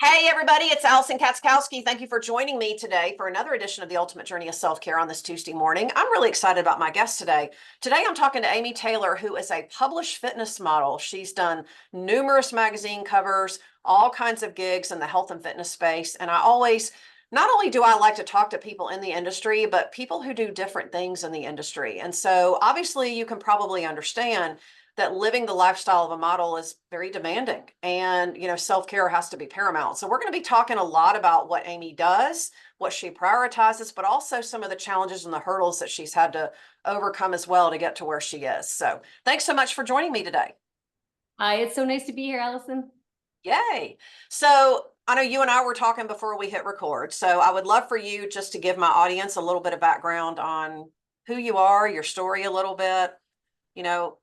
Hey, everybody, it's Allison Katzkowski. Thank you for joining me today for another edition of The Ultimate Journey of Self-Care on this Tuesday morning. I'm really excited about my guest today. Today, I'm talking to Amy Taylor, who is a published fitness model. She's done numerous magazine covers, all kinds of gigs in the health and fitness space. And not only do I like to talk to people in the industry, but people who do different things in the industry. And so obviously you can probably understand that living the lifestyle of a model is very demanding, and self-care has to be paramount. So we're going to be talking a lot about what Amy does, what she prioritizes, but also some of the challenges and the hurdles that she's had to overcome as well to get to where she is. So thanks so much for joining me today. Hi, it's so nice to be here, Allison. Yay. So I know you and I were talking before we hit record, so I would love for you just to give my audience a little bit of background on who you are, your story a little bit.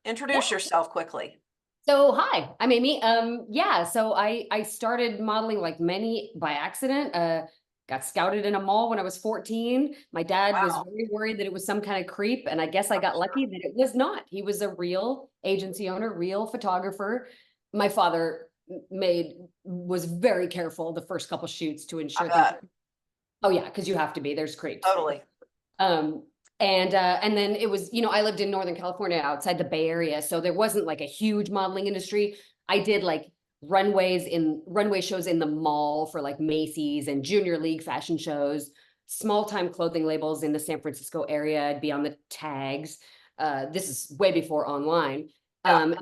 Introduce Yeah. yourself quickly. So hi, I'm Amy. So I started modeling like many by accident. Got scouted in a mall when I was 14. My dad was Wow. very worried that it was some kind of creep, and I guess I got lucky that it was not. He was a real agency owner, real photographer. My father was very careful the first couple shoots to I ensure things. bet. Oh yeah, because you have to be. There's creeps. Totally. Um, and then it was, I lived in Northern California outside the Bay Area, so there wasn't like a huge modeling industry. I did like runway shows in the mall for like Macy's and Junior League fashion shows, small time clothing labels in the San Francisco area. I'd be on the tags. This is way before online. Yeah.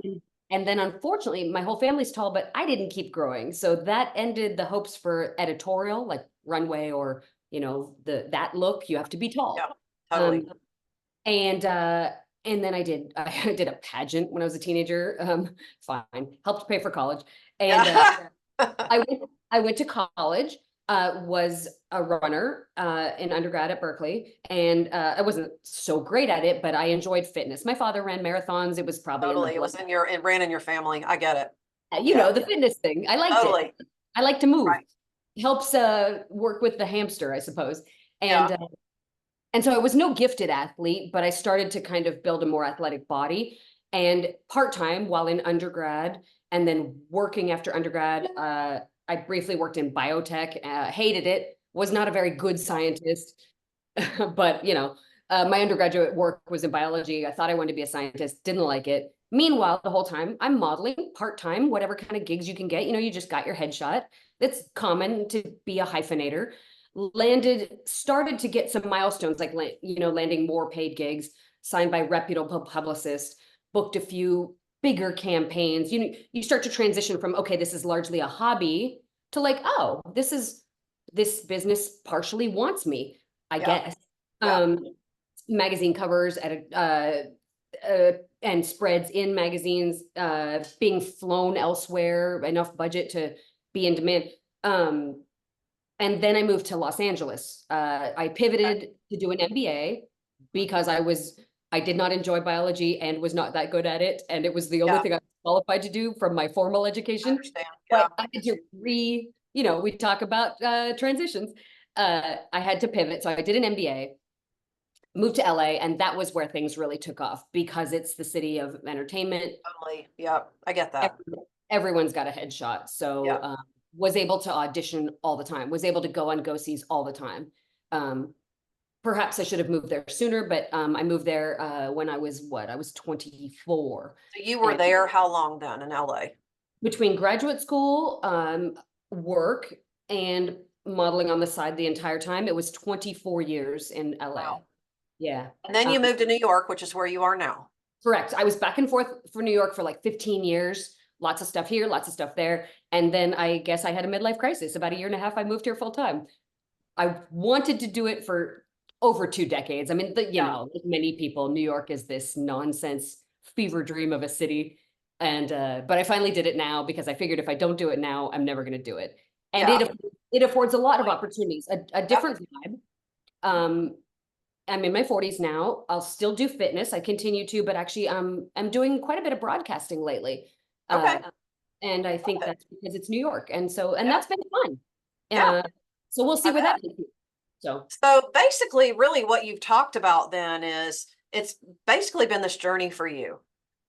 And then unfortunately, my whole family's tall, but I didn't keep growing. So that ended the hopes for editorial, like runway or that look. You have to be Yeah. tall. Totally. Um, and then I did a pageant when I was a teenager. Fine, helped pay for college. And Yeah. I went to college, was a runner in undergrad at Berkeley, and I wasn't so great at it, but I enjoyed fitness. My father ran marathons. It was probably in the Totally. blood. It ran in your family. I get it. Yeah. The fitness thing. I liked it. Totally. I like to move. Right. Helps work with the hamster, I suppose. Yeah. And so I was no gifted athlete, but I started to kind of build a more athletic body. And part-time while in undergrad, and then working after undergrad, I briefly worked in biotech, hated it, was not a very good scientist, but my undergraduate work was in biology. I thought I wanted to be a scientist, didn't like it. Meanwhile, the whole time I'm modeling part-time, whatever kind of gigs you can get. You just got your headshot. It's common to be a hyphenator. Started to get some milestones, like landing more paid gigs, signed by reputable publicists, booked a few bigger campaigns. You start to transition from, okay, this is largely a hobby, to like, oh, this business partially wants me, I Yeah. guess. Yeah. um Magazine covers and spreads in magazines, being flown elsewhere, enough budget to be in demand. And then I moved to Los Angeles. I pivoted to do an MBA because I did not enjoy biology and was not that good at it. And it was the only Yeah. thing I was qualified to do from my formal I education. understand. Yeah. But I had to we talk about transitions. I had to pivot. So I did an MBA, moved to LA, and that was where things really took off because it's the city of entertainment. Totally. Yeah. I get that. Everyone's got a headshot. So Yeah. was able to audition all the time, was able to go on go-sees all the time. Um, Perhaps I should have moved there sooner, but I moved there when I was 24. So you were And there how long then in LA? between graduate school, work, and modeling on the side the entire time, it was 24 years in LA. Wow. Yeah. And then Um, you moved to New York, which is where you are now. Correct. I was back and forth for New York for like 15 years. Lots of stuff here, lots of stuff there. And then I guess I had a midlife crisis. About a year and a half, I moved here full time. I wanted to do it for over 2 decades. I mean, Yeah. like many people, New York is this nonsense fever dream of a city. And but I finally did it now because I figured if I don't do it now, I'm never going to do it. And Yeah. it affords a lot of Totally. opportunities, a Yep. different vibe. Um, I'm in my 40s now. I'll still do fitness. I continue to, but actually, I'm doing quite a bit of broadcasting lately. Okay. Uh, and I think Love it. that's because it's New York. And Yeah. that's been fun. Yeah. So we'll see I where bet. that takes me. So So basically, really what you've talked about then is it's basically been this journey for you.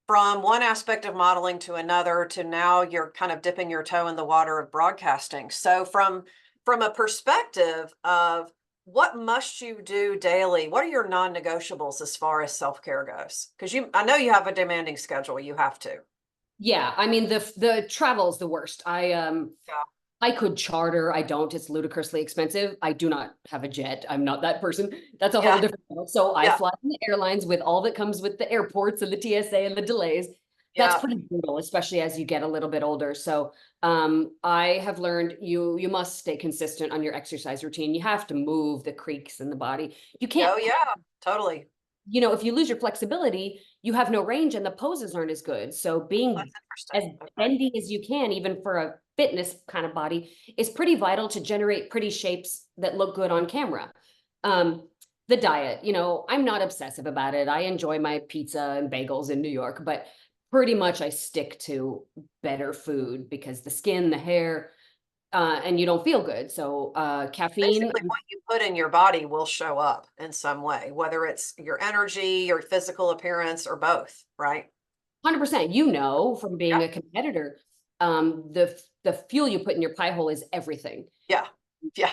from one aspect of modeling to another to now you're kind of dipping your toe in the water of broadcasting. So from a perspective of what must you do daily? What are your non-negotiables as far as self-care goes? Because I know you have a demanding schedule. You have to. Yeah, I mean the travel is the worst. Yeah. I could charter. I don't. It's ludicrously expensive. I do not have a jet. I'm not that person. That's a whole Yeah. different level. So I Yeah. fly in the airlines with all that comes with the airports and the TSA and the delays. That's Yeah. pretty brutal, especially as you get a little bit older. So I have learned you must stay consistent on your exercise routine. You have to move the creaks in the body. You can't, Oh yeah, totally. if you lose your flexibility, you have no range and the poses aren't as good. So being That's as interesting. Okay. bendy as you can, even for a fitness kind of body, is pretty vital to generate pretty shapes that look good on camera. The diet, I'm not obsessive about it. I enjoy my pizza and bagels in New York, but pretty much I stick to better food because the skin, the hair, and you don't feel good. So caffeine. Basically, what you put in your body will show up in some way, whether it's your energy, your physical appearance, or both, right? 100%, from Yeah. being a competitor, the fuel you put in your pie hole is everything. Yeah. Yeah.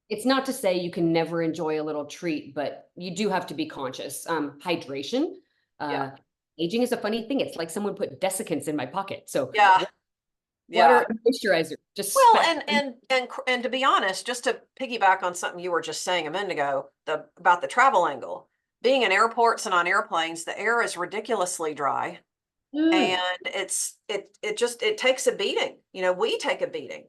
It's not to say you can never enjoy a little treat, but you do have to be conscious. Hydration, Yeah. uh, aging is a funny thing. It's like someone put desiccants in my pocket. So Yeah. water Yeah. and moisturizer, just Well, spec. and to be honest, just to piggyback on something you were just saying a minute ago, about the travel angle, being in airports and on airplanes, the air is ridiculously dry, Mm. and it takes a beating. We take a beating.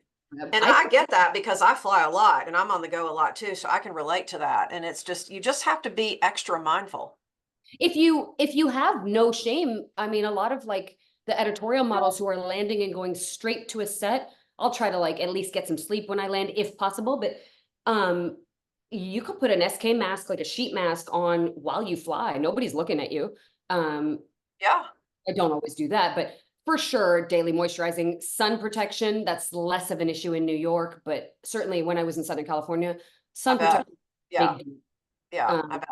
And I I get that because I fly a lot and I'm on the go a lot too, so I can relate to that. And it's just you just have to be extra mindful. if you have no shame, I mean, a lot of like the editorial models who are landing and going straight to a set, I'll try to like at least get some sleep when I land if possible, but um you could put an SK mask, like a sheet mask on while you fly. Nobody's looking at you. um Yeah, I don't always do that, but for sure daily moisturizing, sun protection, that's less of an issue in New York, but certainly when I was in Southern California, I sun bet. protection, Yeah, big deal. yeah, I um bet.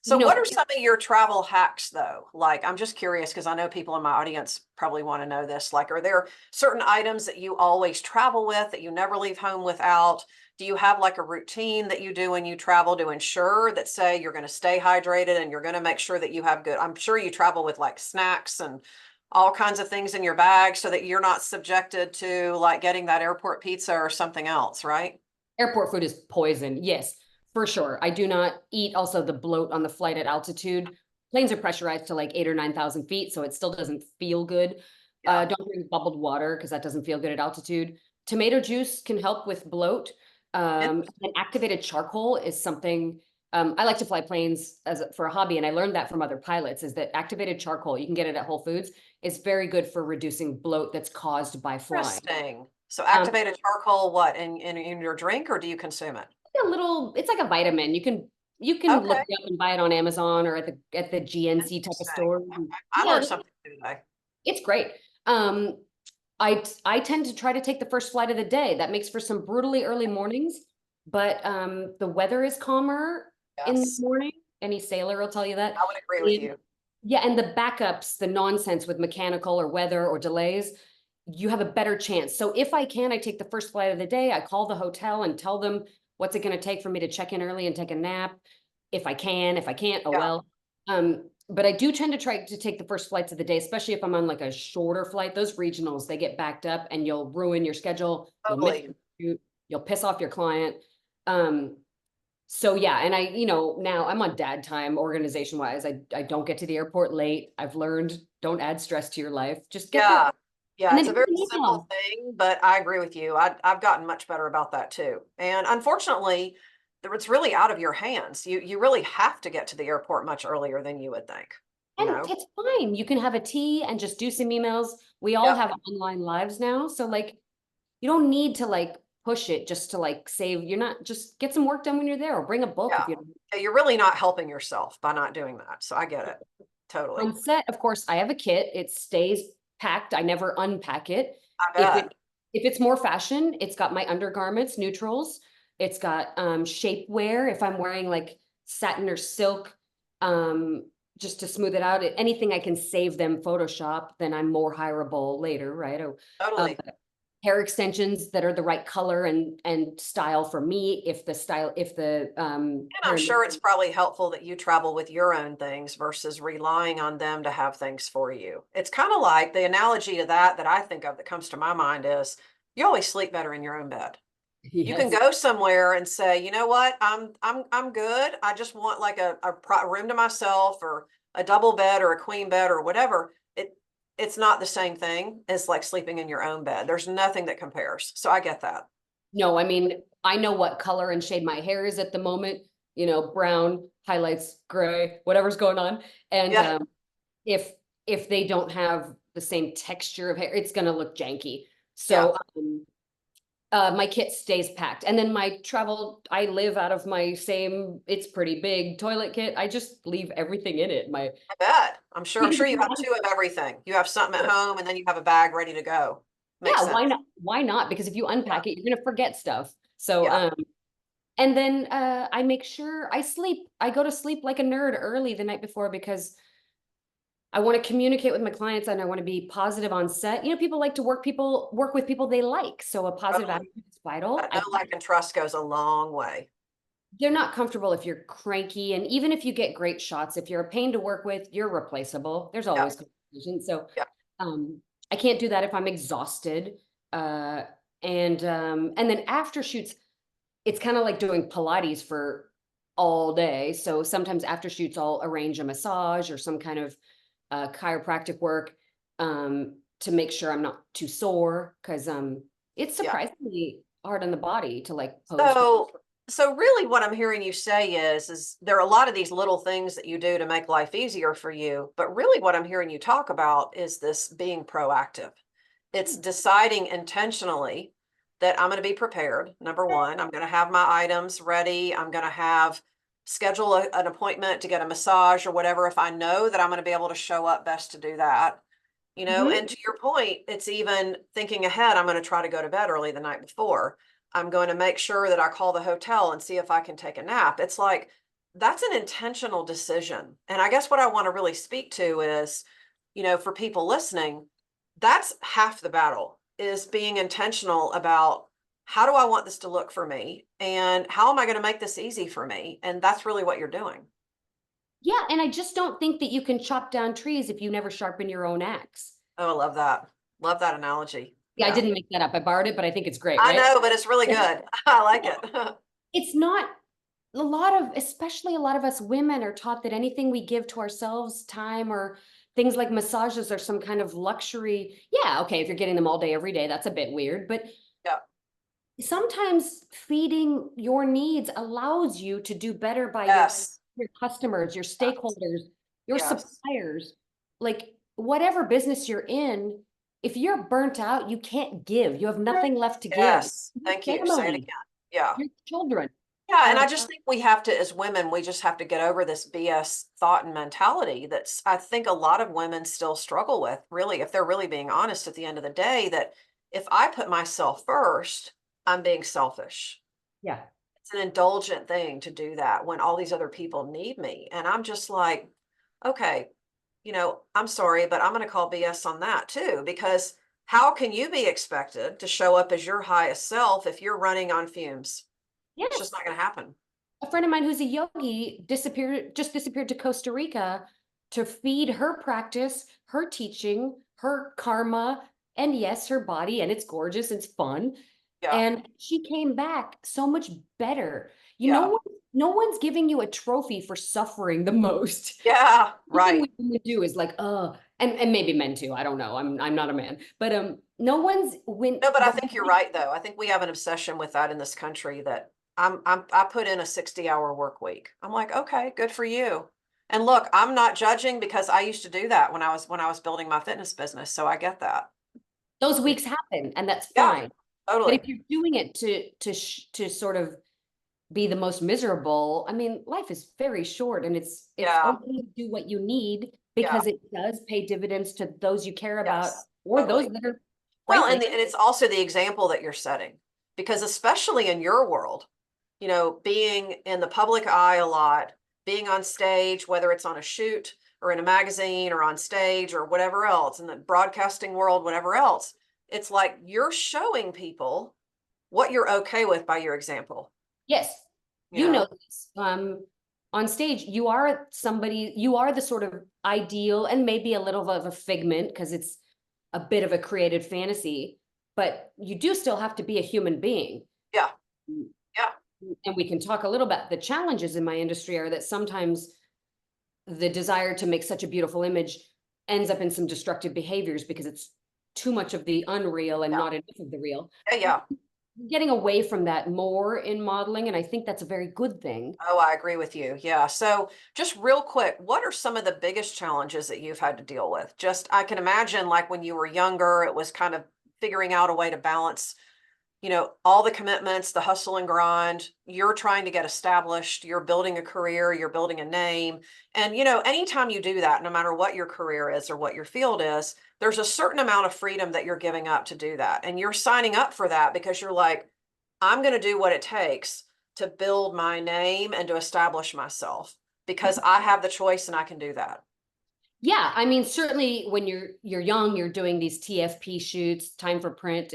So you know what are some of your travel hacks though? Like, I'm just curious because I know people in my audience probably want to know this. Like, are there certain items that you always travel with that you never leave home without? Do you have like a routine that you do when you travel to ensure that, say, you're going to stay hydrated and you're going to make sure that you have good, I'm sure you travel with like snacks and all kinds of things in your bag so that you're not subjected to like getting that airport pizza or something else, right? Airport food is poison. Yes, for sure. I do not eat also the bloat on the flight at altitude. Planes are pressurized to like 8 or 9,000 feet, so it still doesn't feel good. Yeah. Don't drink bubbled water because that doesn't feel good at altitude. Tomato juice can help with bloat. And activated charcoal is something. I like to fly planes for a hobby, and I learned that from other pilots. Is that activated charcoal? You can get it at Whole Foods. Is very good for reducing bloat that's caused by flying. Interesting. So Um, activated charcoal, what, in your drink or do you consume it? it's like a vitamin. You can look Okay, it up and buy it on Amazon or at the GNC type of interesting. store. Okay. I Yeah, learned something new today. it's great. Um, I tend to try to take the first flight of the day. That makes for some brutally early mornings, but the weather is calmer in the Yes, morning. Any sailor will tell you that. I would agree with And you. yeah, and the backups, the nonsense with mechanical or weather or delays, you have a better chance. So if I can, I take the first flight of the day. I call the hotel and tell them what's it going to take for me to check in early and take a nap. If I can, if I can't, oh Yeah, well. But I do tend to try to take the first flights of the day, especially if I'm on like a shorter flight. Those regionals, they get backed up and you'll ruin your schedule. You'll miss totally. your shoot, you'll piss off your client. Um, so yeah, and now I'm on dad time organization wise. I don't get to the airport late. I've learned don't add stress to your life. Just get there. Yeah, yeah, And then it's a get very an simple email. thing, but I agree with you. I've gotten much better about that too. And unfortunately, it's really out of your hands. You really have to get to the airport much earlier than you would think, you And know? it's fine. You can have a tea and just do some emails. We all Yep. have online lives now. So like you don't need to like push it just to like save. You're not just get some work done when you're there or bring a book Yeah. if you Yeah, you're really not helping yourself by not doing that. So I get it. Totally. on set, of course, I have a kit. It stays packed. I never unpack it. I If it bet. if it's more fashion, it's got my undergarments, neutrals. It's got shapewear if I'm wearing like satin or silk, um, just to smooth it out. Anything I can save them Photoshop, then I'm more hireable later, right? Totally. Hair extensions that are the right color and style for me. If the And I'm hair, sure it's probably helpful that you travel with your own things versus relying on them to have things for you. It's kind of like the analogy to that I think of that comes to my mind is you always sleep better in your own bed. You can yes, go somewhere and say, you know what, I'm good. I just want like a room to myself or a double bed or a queen bed or whatever. It's not the same thing as like sleeping in your own bed. There's nothing that compares. So I get that. no, I mean, I know what color and shade my hair is at the moment, brown, highlights, gray, whatever's going on. And Yeah. if they don't have the same texture of hair, it's gonna look janky. Yeah. So my kit stays packed. And then I live out of my same, it's pretty big toilet kit. I just leave everything in it. I bet. I'm sure you have two of everything. You have something at home and then you have a bag ready to go. Makes Yeah, sense. why not? Why not? Because if you Yeah. unpack it, you're gonna forget stuff. So Yeah. and then I make sure I go to sleep like a nerd early the night before because I want to communicate with my clients and I want to be positive on set. People like to work with people they like. So a positive Totally. attitude is vital. That know, like, and trust goes a long way. They're not comfortable if you're cranky. And even if you get great shots, if you're a pain to work with, you're replaceable. There's Yeah. always competition. So Yeah. I can't do that if I'm exhausted. Uh, and then after shoots, it's kind of like doing Pilates for all day. So sometimes after shoots, I'll arrange a massage or some kind of chiropractic work to make sure I'm not too sore because it's Yeah. surprisingly hard on the body to like pose. So really what I'm hearing you say is there are a lot of these little things that you do to make life easier for you, but really what I'm hearing you talk about is this being proactive. It's deciding intentionally that I'm going to be prepared. Number one, I'm going to have my items ready. I'm going to have schedule an appointment to get a massage or whatever if I know that I'm going to be able to show up best to do that. Mhm. And to your point, it's even thinking ahead. I'm going to try to go to bed early the night before. I'm going to make sure that I call the hotel and see if I can take a nap. It's like that's an intentional decision. And I guess what I want to really speak to is, for people listening, that's half the battle is being intentional about how do I want this to look for me and how am I going to make this easy for me? And that's really what you're doing. Yeah, and I just don't think that you can chop down trees if you never sharpen your own axe. Oh, I love that. Love that analogy. Yeah, I Yeah. didn't make that up. I borrowed it, but I think it's great, I right? know, but it's really good. I like it. It's not especially a lot of us women are taught that anything we give to ourselves, time or things like massages are some kind of luxury. Yeah, okay, if you're getting them all day, every day, that's a bit weird. But Yeah. sometimes feeding your needs allows you to do better by Yes. your customers, your Yes. stakeholders, your Yes. suppliers, like whatever business you're in. If you're burnt out, you can't give. You have nothing left to give. Yes. Your Thank you. Say it family, again. Yeah. your children. Yeah, and Um, I just think we have to, as women, we just have to get over this BS thought and mentality that's, I think a lot of women still struggle with, really, if they're really being honest at the end of the day, that if I put myself first, I'm being selfish. yeah. It's an indulgent thing to do that when all these other people need me. And I'm just like, okay, I'm sorry, but I'm going to call BS on that too, because how can you be expected to show up as your highest self if you're running on fumes? It's just Yes. not going to happen. A friend of mine who's a yogi just disappeared to Costa Rica to feed her practice, her teaching, her karma, and yes, her body. And it's gorgeous, it's fun. Yeah. And she came back so much better. Yeah. No one's giving you a trophy for suffering the most. Yeah. The thing Right. we women do is like, and maybe men too. I don't know. I'm not a man, but no one's when No, but I what think you're right though. I think we have an obsession with that in this country that I put in a 60-hour work week. I'm like, okay, good for you. And look, I'm not judging because I used to do that when I was building my fitness business. So I get that. those weeks happen, and that's Yeah, fine. But if totally. you're doing it to sort of be the most miserable, I mean, life is very short, and it's Yeah. okay to do what you need Yeah. because it does pay dividends to those you care about Yes. or those Totally. that are Well, and frankly. it's also the example that you're setting because especially in your world, being in the public eye a lot, being on stage, whether it's on a shoot or in a magazine or on stage or whatever else, in the broadcasting world, whatever else. It's like you're showing people what you're okay with by your example, Yes, you you know? know this. On stage, you are somebody, you are the sort of ideal and maybe a little of a figment because it's a bit of a created fantasy, but you do still have to be a human being. Yeah. Yeah. And we can talk a little bit. The challenges in my industry are that sometimes the desire to make such a beautiful image ends up in some destructive behaviors because it's too much of the unreal and Yeah. not enough of the real. Yeah. Yeah. Getting away from that more in modeling, and I think that's a very good thing. Oh, I agree with you. Yeah. So just real quick, what are some of the biggest challenges that you've had to deal with? Just, I can imagine like when you were younger, it was kind of figuring out a way to balance, all the commitments, the hustle and grind. You're trying to get established, you're building a career, you're building a name. And, anytime you do that, no matter what your career is or what your field is, there's a certain amount of freedom that you're giving up to do that. And you're signing up for that because you're like, I'm going to do what it takes to build my name and to establish myself because I have the choice and I can do that. Yeah, I mean, certainly when you're young, you're doing these TFP shoots, time for print,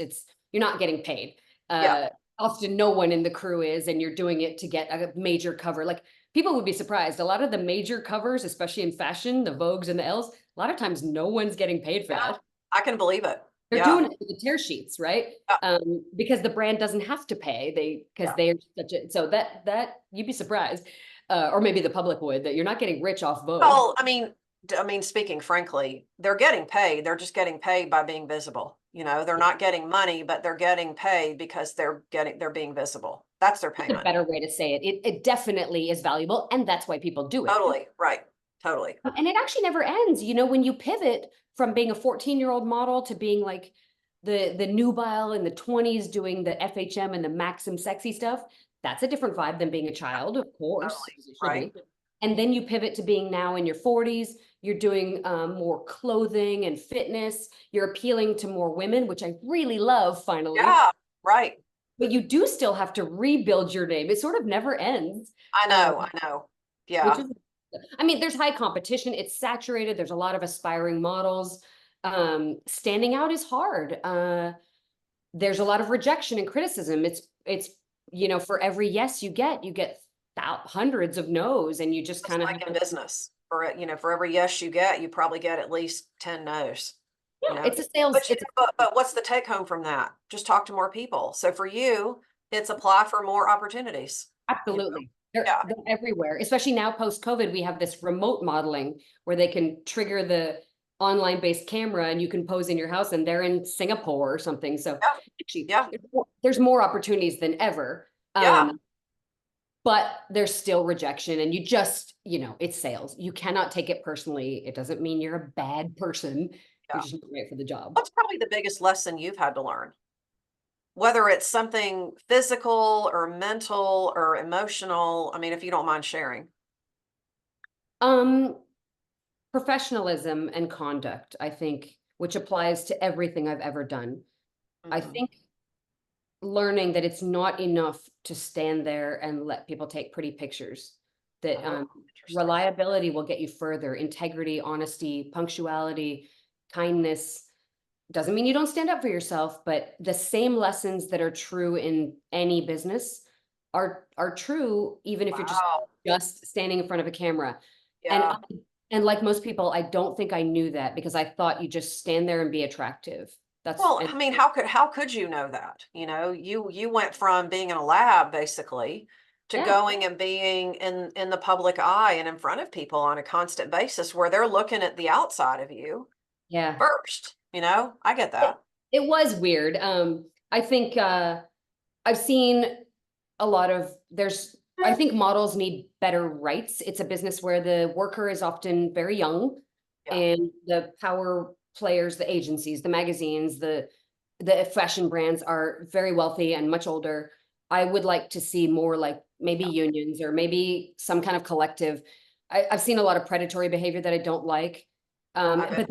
you're not getting paid. Yeah. Often no one in the crew is, and you're doing it to get a major cover. Like people would be surprised. A lot of the major covers, especially in fashion, the Vogues and the L's, a lot of times no one's getting paid for Yeah. that. I can believe it. They're Yeah. doing it for the tear sheets, right? Yeah. Because the brand doesn't have to pay. Because they're such a, so that you'd be surprised, or maybe the public would, that you're not getting rich off Vogue. Well, I mean, speaking frankly, they're getting paid. They're just getting paid by being visible. They're not getting money, but they're getting paid because they're being visible. That's their That's a payment. better way to say it. It definitely is valuable, and that's why people do it. Totally. Right. Totally. And it actually never ends. When you pivot from being a 14-year-old model to being like the nubile in the 20s doing the FHM and the Maxim sexy stuff, that's a different vibe than being a child, of course. Totally. As it should Right. be. And then you pivot to being now in your 40s, you're doing more clothing and fitness. You're appealing to more women, which I really love, finally. Yeah. Right. But you do still have to rebuild your name. It sort of never ends. I know. I know. Yeah. Which is, I mean, there's high competition. It's saturated. There's a lot of aspiring models. Standing out is hard. There's a lot of rejection and criticism. It's for every yes you get hundreds of no's, and you just kind of like in business. For every yes you get, you probably get at least 10 no's. it's a sales. But what's the take home from that? Just talk to more people. So for you, it's apply for more opportunities. Absolutely. They're Yeah. everywhere, especially now post-COVID. We have this remote modeling where they can trigger the online based camera and you can pose in your house and they're in Singapore or something. So Yeah. actually, Yeah. there's more opportunities than ever. Yeah. But there's still rejection, and you just, it's sales. You cannot take it personally. It doesn't mean you're a bad person. Yeah. You're just not right for the job. What's probably the biggest lesson you've had to learn? Whether it's something physical or mental or emotional, if you don't mind sharing. Professionalism and conduct, I think, which applies to everything I've ever done. I Mhm. think learning that it's not enough to stand there and let people take pretty pictures, that Oh, interesting. reliability will get you further. Integrity, honesty, punctuality, kindness. Doesn't mean you don't stand up for yourself, but the same lessons that are true in any business are true even if you're Wow. just standing in front of a camera. Yeah. And like most people, I don't think I knew that because I thought you just stand there and be attractive. Well, how could you know that? You went from being in a lab basically to Yeah. going and being in the public eye and in front of people on a constant basis where they're looking at the outside of you Yeah. first. I get that. It was weird. I think I've seen a lot of I think models need better rights. It's a business where the worker is often very young, Yeah. and the power players, the agencies, the magazines, the fashion brands are very wealthy and much older. I would like to see more like maybe unions or maybe some kind of collective. I've seen a lot of predatory behavior that I don't like. But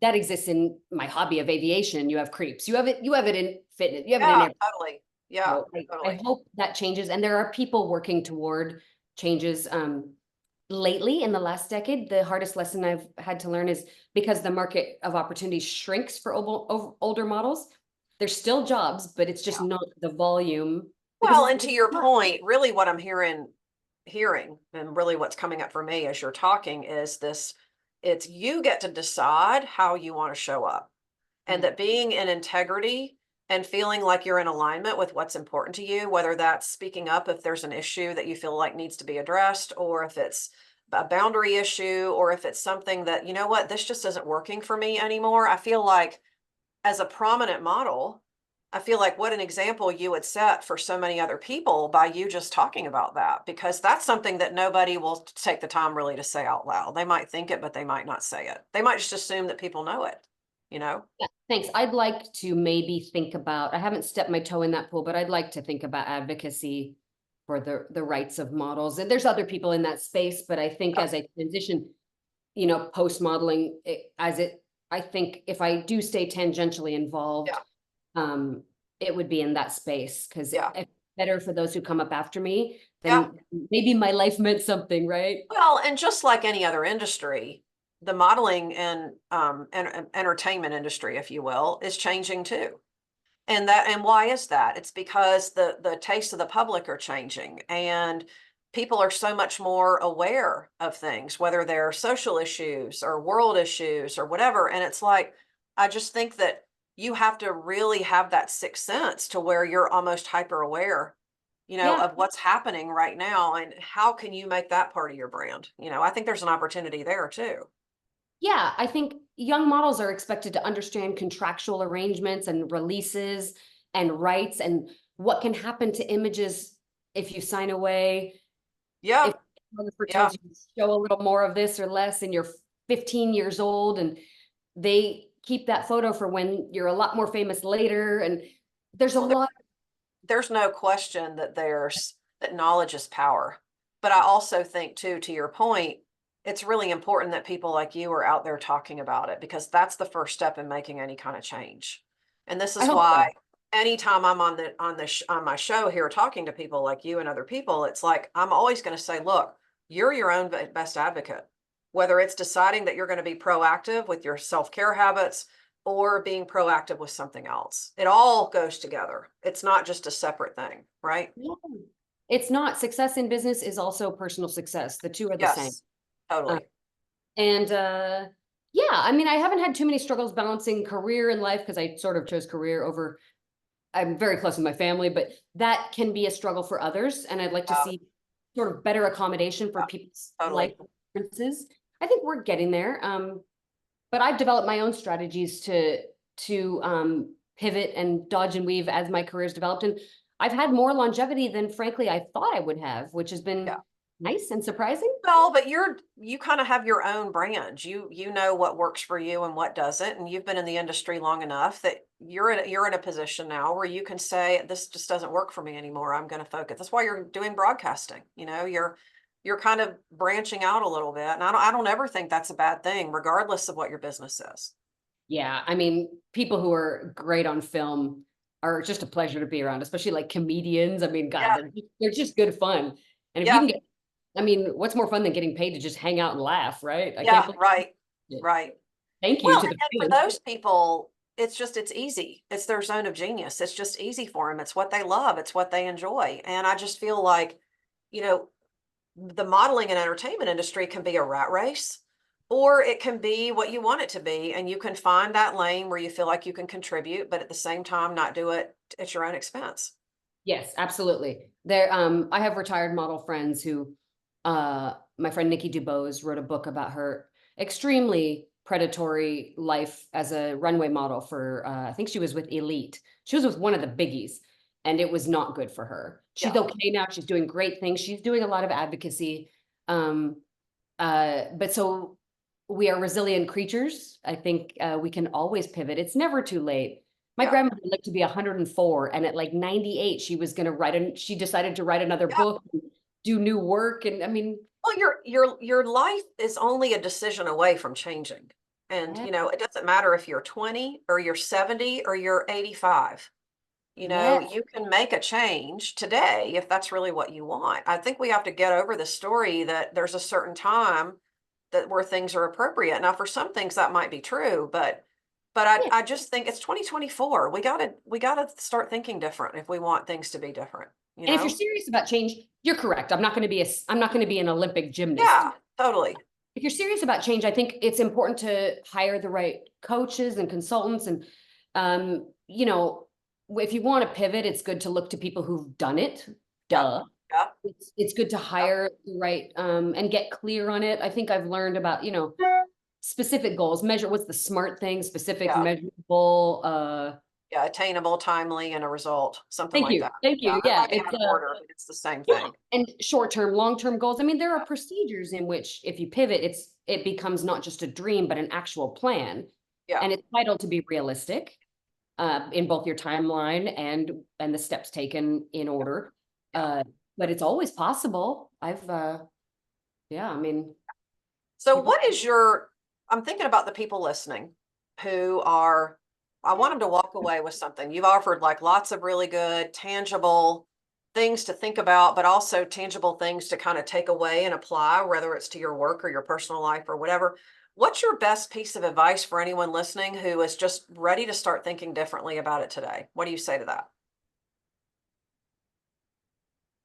that exists in my hobby of aviation. You have creeps. You have it in fitness. You have it in Yeah, everything. totally. Yeah, So I totally. hope that changes, and there are people working toward changes. lately in the last decade, the hardest lesson I've had to learn is because the market of opportunity shrinks for older models. There's still jobs, but it's just Yeah. not the volume because Well, and to your point, really what I'm hearing, and really what's coming up for me as you're talking is this, it's you get to decide how you want to show up. And yeah, that being in integrity and feeling like you're in alignment with what's important to you, whether that's speaking up if there's an issue that you feel like needs to be addressed, or if it's a boundary issue, or if it's something that, you know what, this just isn't working for me anymore. I feel like as a prominent model, I feel like what an example you would set for so many other people by you just talking about that, because that's something that nobody will take the time really to say out loud. They might think it, but they might not say it. They might just assume that people know it, you know? yeah, thanks. I'd like to maybe think about, I haven't stepped my toe in that pool, but I'd like to think about advocacy for the rights of models. And there's other people in that space, but I think Yeah. as I transition, post modeling, I think if I do stay tangentially involved, Yeah. um, it would be in that space because Yeah. it's better for those who come up after me, Yeah. then maybe my life meant something, right? Well, and just like any other industry, the modeling and entertainment industry, if you will, is changing too. And why is that? It's because the tastes of the public are changing, and people are so much more aware of things, whether they're social issues or world issues or whatever. And it's like, I just think that you have to really have that sixth sense to where you're almost hyper aware, Yeah. of what's happening right now, and how can you make that part of your brand? I think there's an opportunity there too. Yeah, I think young models are expected to understand contractual arrangements and releases and rights and what can happen to images if you sign away, if Yeah. the photographer Yeah. tells you to show a little more of this or less and you're 15 years old and they keep that photo for when you're a lot more famous later. And there's a Well, lot. there's no question that that knowledge is power. But I also think too, to your point, it's really important that people like you are out there talking about it, because that's the first step in making any kind of change. And this I is hope why so. anytime I'm on my show here talking to people like you and other people, it's like I'm always going to say, look, you're your own best advocate. Whether it's deciding that you're going to be proactive with your self-care habits, or being proactive with something else. It all goes together. It's not just a separate thing, right? Yeah. It's not. Success in business is also personal success. The two are the same. Yes, Uh, totally. and yeah, I mean, I haven't had too many struggles balancing career and life because I sort of chose career over, I'm very close with my family, but that can be a struggle for others. And I'd like to Yeah, see sort of better accommodation for yeah, people's life totally. preferences. I think we're getting there. But I've developed my own strategies to pivot and dodge and weave as my career's developed. And I've had more longevity than frankly I thought I would have, which has been Yeah. nice and surprising. Well, but you kind of have your own brand. You know what works for you and what doesn't, and you've been in the industry long enough that you're in a position now where you can say this just doesn't work for me anymore. I'm going to focus. That's why you're doing broadcasting. You're kind of branching out a little bit, and I don't ever think that's a bad thing, regardless of what your business is. Yeah, I mean, people who are great on film are just a pleasure to be around, especially like comedians. I mean, God, Yeah, they're just good fun. And if you yeah, can get, I mean, what's more fun than getting paid to just hang out and laugh, right? I can't yeah, believe right, it. right. Thank you Well, to the and for fans. those people, it's easy. It's their zone of genius. It's just easy for them. It's what they love. It's what they enjoy. And I just feel like, you know, the modeling and entertainment industry can be a rat race, or it can be what you want it to be. And you can find that lane where you feel like you can contribute, but at the same time, not do it at your own expense. Yes, absolutely. I have retired model friends who, my friend Nikki Dubose wrote a book about her extremely predatory life as a runway model for, I think she was with Elite. She was with one of the biggies, and it was not good for her. She's Yeah. okay now. She's doing great things. She's doing a lot of advocacy. Um, but so we are resilient creatures. I think we can always pivot. It's never too late. My Yeah. grandmother lived to be 104, and at like 98, she was going to she decided to write another Yeah. book, and do new work. And I mean, Well, your life is only a decision away from changing. And yeah, it doesn't matter if you're 20 or you're 70 or you're 85. You know, Yes. you can make a change today if that's really what you want. I think we have to get over the story that there's a certain time that where things are appropriate. Now, for some things that might be true, but Yeah. I just think it's 2024. We gotta start thinking different if we want things to be different, you And if you're know? serious about change, you're correct. I'm not going to be an Olympic gymnast. Yeah, totally. If you're serious about change, I think it's important to hire the right coaches and consultants. And, you know, if you want to pivot, it's good to look to people who've done it. Yeah, Duh. yeah, It's good to yeah, hire the right, and get clear on it. I think I've learned about, specific goals, measure what's the smart thing, specific, yeah, measurable, yeah, attainable, timely, and a result, something thank like you. that. Thank Yeah, you. it Yeah. might be out of order, but it's the same Yeah. thing. And short-term, long-term goals. I mean, there are procedures in which if you pivot, it becomes not just a dream, but an actual plan. Yeah, And it's vital to be realistic, in both your timeline and the steps taken in order. yeah. But it's always possible. Yeah, I mean, So people, what is your, I'm thinking about the people listening who are, I want them to walk away with something. You've offered like lots of really good, tangible things to think about, but also tangible things to kind of take away and apply, whether it's to your work or your personal life or whatever. What's your best piece of advice for anyone listening who is just ready to start thinking differently about it today? What do you say to that?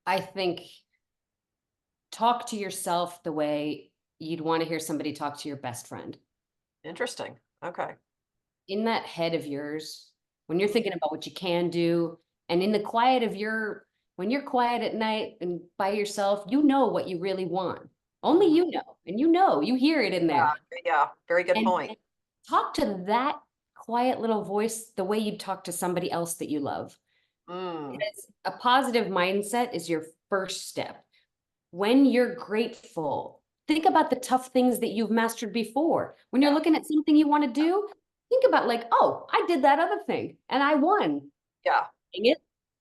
I think talk to yourself the way you'd want to hear somebody talk to your best friend. Interesting. Okay. In that head of yours, when you're thinking about what you can do, and in the quiet of when you're quiet at night and by yourself, you know what you really want. Only Mhm. you know, and you hear it in there. Yeah. Very good And point. talk to that quiet little voice the way you'd talk to somebody else that you love. Mm, Because a positive mindset is your first step. When you're grateful, think about the tough things that you've mastered before. When you're yeah. looking at something you want to do, think about like, oh, I did that other thing and I won. Yeah. Dang it.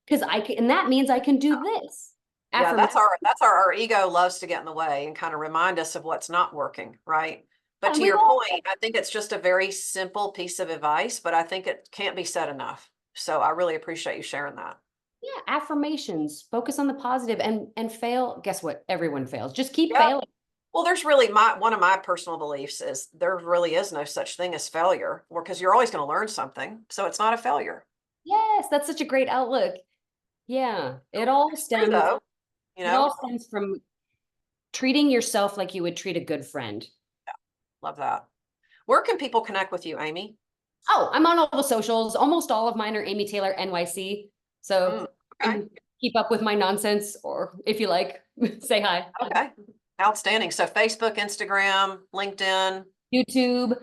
Because I can, and that means I can do this. Yeah, Affirmation. our ego loves to get in the way and kind of remind us of what's not working, right? But And to we've your all, point, I think it's just a very simple piece of advice, but I think it can't be said enough. So I really appreciate you sharing that. yeah, affirmations, focus on the positive and fail. Guess what? Everyone fails. Just keep Yeah. failing. Well, there's really one of my personal beliefs is there really is no such thing as failure, or because you're always going to learn something. So it's not a failure. Yes, that's such a great outlook. Yeah, It's true though, you it know, all stems from treating yourself like you would treat a good friend. love that. Where can people connect with you, Amy? Oh, I'm on all the socials. Almost all of mine are Amy Taylor NYC. Mm, So you okay. can keep up with my nonsense, or if you like, say hi. Okay. Outstanding. So Facebook, Instagram, LinkedIn. YouTube,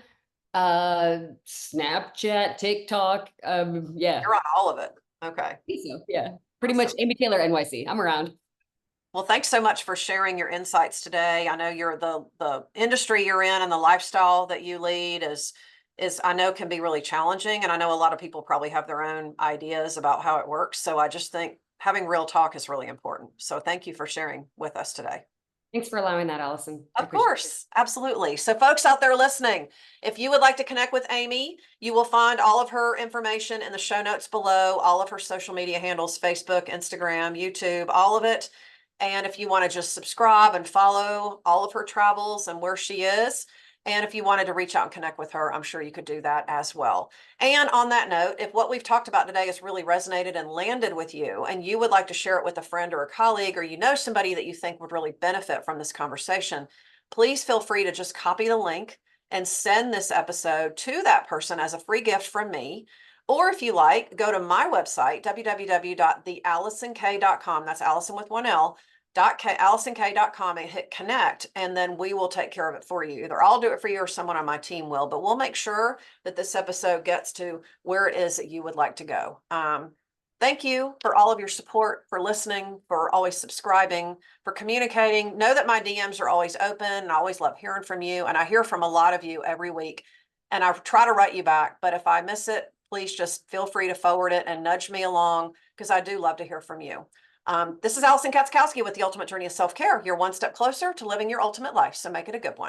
Snapchat, TikTok. Yeah. You're on all of it. Okay. So yeah. Pretty much Awesome. Amy Taylor NYC. I'm around. Well, thanks so much for sharing your insights today. I know you're the industry you're in and the lifestyle that you lead is I know can be really challenging. And I know a lot of people probably have their own ideas about how it works. So I just think having real talk is really important. So thank you for sharing with us today. Thanks for allowing that, Allison. I Of appreciate it. course, absolutely. So folks out there listening, if you would like to connect with Amy, you will find all of her information in the show notes below, all of her social media handles, Facebook, Instagram, YouTube, all of it. And if you want to just subscribe and follow all of her travels and where she is, and if you wanted to reach out and connect with her, I'm sure you could do that as well. And on that note, if what we've talked about today has really resonated and landed with you, and you would like to share it with a friend or a colleague, or you know somebody that you think would really benefit from this conversation, please feel free to just copy the link and send this episode to that person as a free gift from me. Or if you like, go to my website, www.theallisonk.com. That's Allison with one L. AllisonK.com and hit connect, and then we will take care of it for you. Either I'll do it for you or someone on my team will, but we'll make sure that this episode gets to where it is that you would like to go. Thank you for all of your support, for listening, for always subscribing, for communicating. Know that my DMs are always open and I always love hearing from you. And I hear from a lot of you every week and I try to write you back, but if I miss it, please just feel free to forward it and nudge me along because I do love to hear from you. This is Allison Katzkowski with The Ultimate Journey of Self-Care. You're one step closer to living your ultimate life, so make it a good one.